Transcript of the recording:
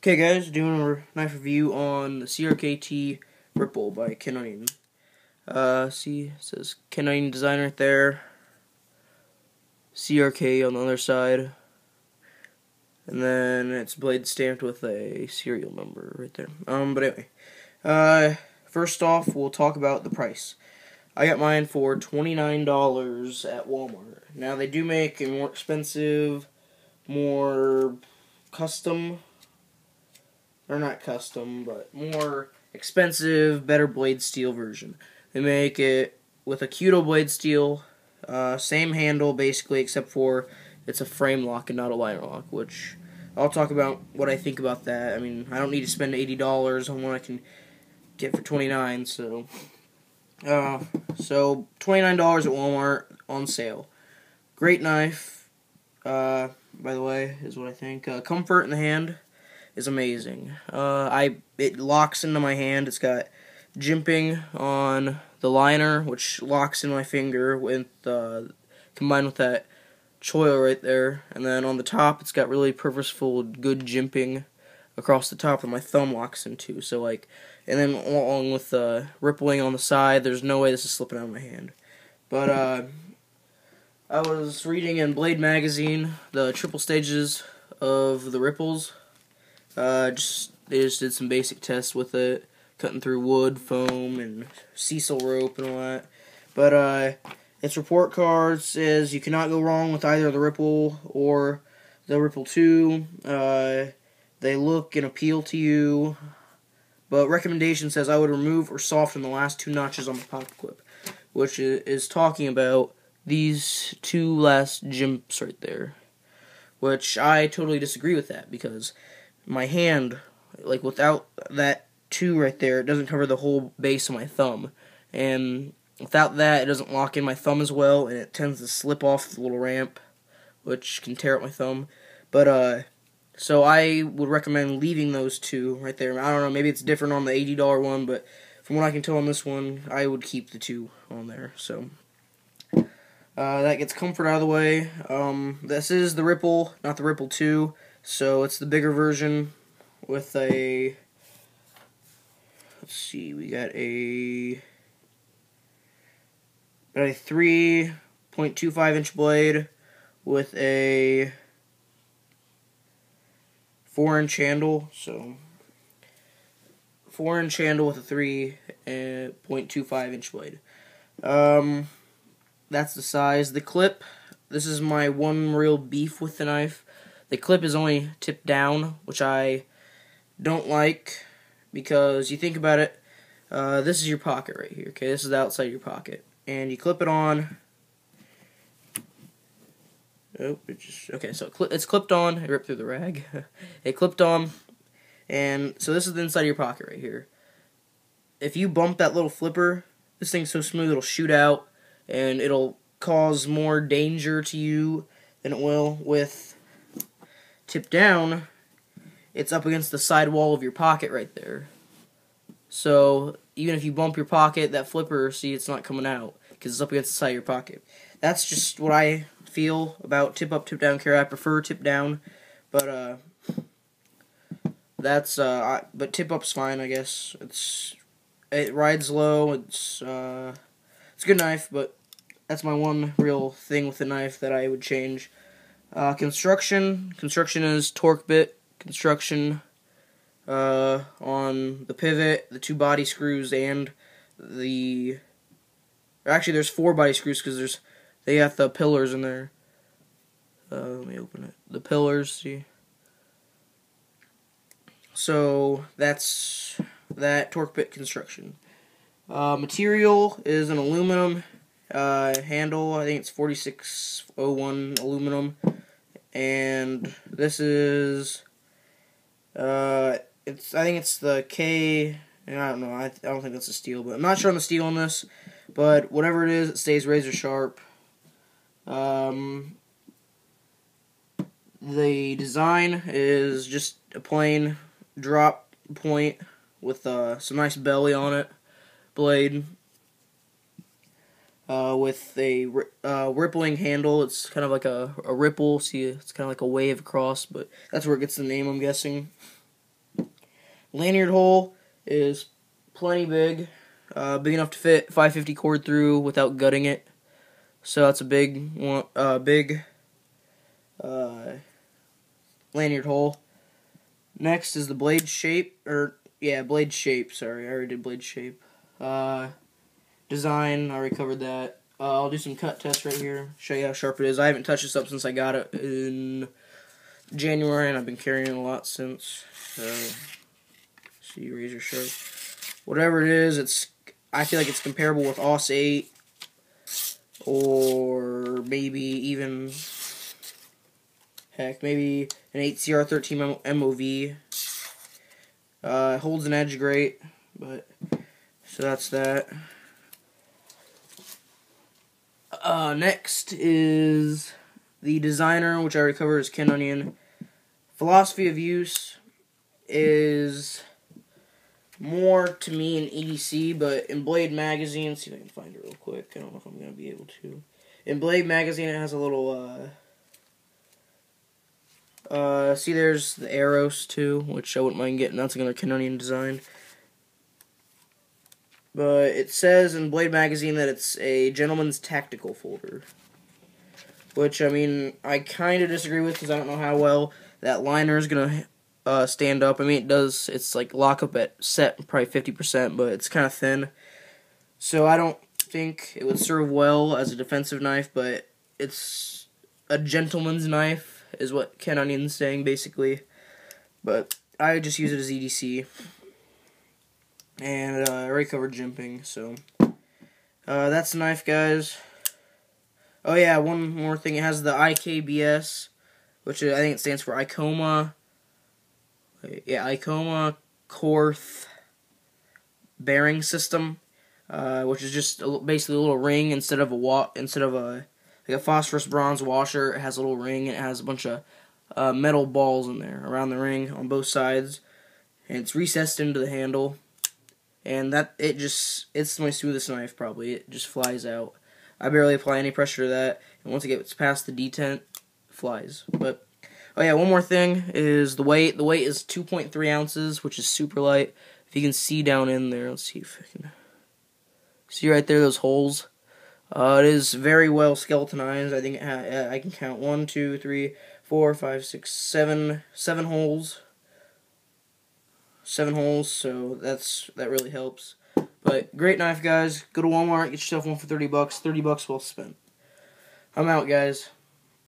Okay guys, doing a knife review on the CRKT Ripple by Ken Onion. See, it says Ken Onion design right there. CRK on the other side. And then it's blade stamped with a serial number right there. But anyway. First off, we'll talk about the price. I got mine for $29 at Walmart. Now they do make a more expensive, more custom, or not custom, but more expensive, better blade steel version. They make it with a Cudo blade steel, same handle basically, except for it's a frame lock and not a liner lock, which I'll talk about what I think about that. I mean, I don't need to spend $80 on one I can get for $29, so $29 at Walmart on sale. Great knife, by the way, is what I think. Comfort in the hand is amazing. It locks into my hand. It's got jimping on the liner, which locks in my finger with combined with that choil right there, and then on the top it's got really purposeful, good jimping across the top that my thumb locks into. So and then along with the rippling on the side, there's no way this is slipping out of my hand. But I was reading in Blade magazine the triple stages of the ripples. They just did some basic tests with it, cutting through wood, foam, and sisal rope and all that. But its report card says you cannot go wrong with either the Ripple or the Ripple 2. They look and appeal to you, but recommendation says I would remove or soften the last two notches on the pocket clip, which is talking about these two last jimps right there, which I totally disagree with that, because my hand, without that two right there, it doesn't cover the whole base of my thumb, and without that, it doesn't lock in my thumb as well, and it tends to slip off the little ramp, which can tear up my thumb. But so I would recommend leaving those two right there. I don't know, maybe it's different on the $80 one, but from what I can tell on this one, I would keep the two on there. So that gets comfort out of the way. This is the Ripple, not the Ripple 2. So it's the bigger version with a, let's see, we got a 3.25 inch blade with a 4-inch handle. So 4-inch handle with a 3.25 inch blade. That's the size. The clip, this is my one real beef with the knife. The clip is only tipped down, which I don't like, because you think about it, this is your pocket right here, okay? This is the outside of your pocket. And you clip it on. Oh, okay, so it's clipped on. I ripped through the rag. It clipped on, and so this is the inside of your pocket right here. If you bump that little flipper, this thing's so smooth it'll shoot out, and it'll cause more danger to you than it will with tip down. It's up against the side wall of your pocket right there. So even if you bump your pocket, that flipper, see, it's not coming out because it's up against the side of your pocket. That's just what I feel about tip up, tip down carry. I prefer tip down, but but tip up's fine, I guess. It rides low. It's a good knife, but that's my one real thing with the knife that I would change. Construction is torque bit construction on the pivot, the two body screws, and actually there's 4 body screws because they got the pillars in there. Let me open it. The pillars, see. So that's that torque bit construction. Material is an aluminum handle. I think it's 4601 aluminum. And this is I think it's the K. I don't know. I don't think that's a steel, but I'm not sure on the steel on this. But whatever it is, it stays razor sharp. The design is just a plain drop point with some nice belly on it, blade. With a rippling handle. It's kind of like a ripple. See, it's kind of like a wave across, but that's where it gets the name, I'm guessing. Lanyard hole is plenty big, big enough to fit 550 cord through without gutting it. So that's a big one, big lanyard hole. Next is the blade shape, blade shape. Sorry, I already did blade shape. Design, I already covered that. I'll do some cut tests right here, show you how sharp it is. I haven't touched this up since I got it in January, and I've been carrying it a lot since. So, see, razor sharp. Whatever it is, I feel like it's comparable with AUS 8, or maybe even, heck, maybe an 8 CR13 MOV. Holds an edge great, but, so that's that. Next is the designer, which I already covered, is Ken Onion. Philosophy of use is more to me an EDC, but in Blade Magazine, let's see if I can find it real quick. I don't know if I'm going to be able to. In Blade Magazine, it has a little, see there's the arrows too, which I wouldn't mind getting. That's another Ken Onion design. But it says in Blade Magazine that it's a gentleman's tactical folder. Which, I mean, I kind of disagree with because I don't know how well that liner is going to stand up. I mean, it does. It's like lockup at set probably 50%, but it's kind of thin. So I don't think it would serve well as a defensive knife, but it's a gentleman's knife is what Ken Onion's saying, basically. But I just use it as EDC. And I already covered jimping, so that's the knife, guys. Oh yeah, one more thing. It has the IKBS, which I think it stands for Icoma. Yeah, Icoma Korth bearing system, which is just basically a little ring instead of like a phosphorus bronze washer. It has a little ring and it has a bunch of metal balls in there around the ring on both sides, and it's recessed into the handle. And it's my smoothest knife probably. It just flies out. I barely apply any pressure to that, and once it gets past the detent, it flies. But, oh yeah, one more thing is the weight. The weight is 2.3 ounces, which is super light. If you can see down in there, let's see if I can see right there, those holes. It is very well skeletonized. I think I can count 1, 2, 3, 4, 5, 6, 7 holes. 7 holes, so that really helps. But great knife, guys. Go to Walmart, get yourself one for $30. $30 well spent. I'm out, guys.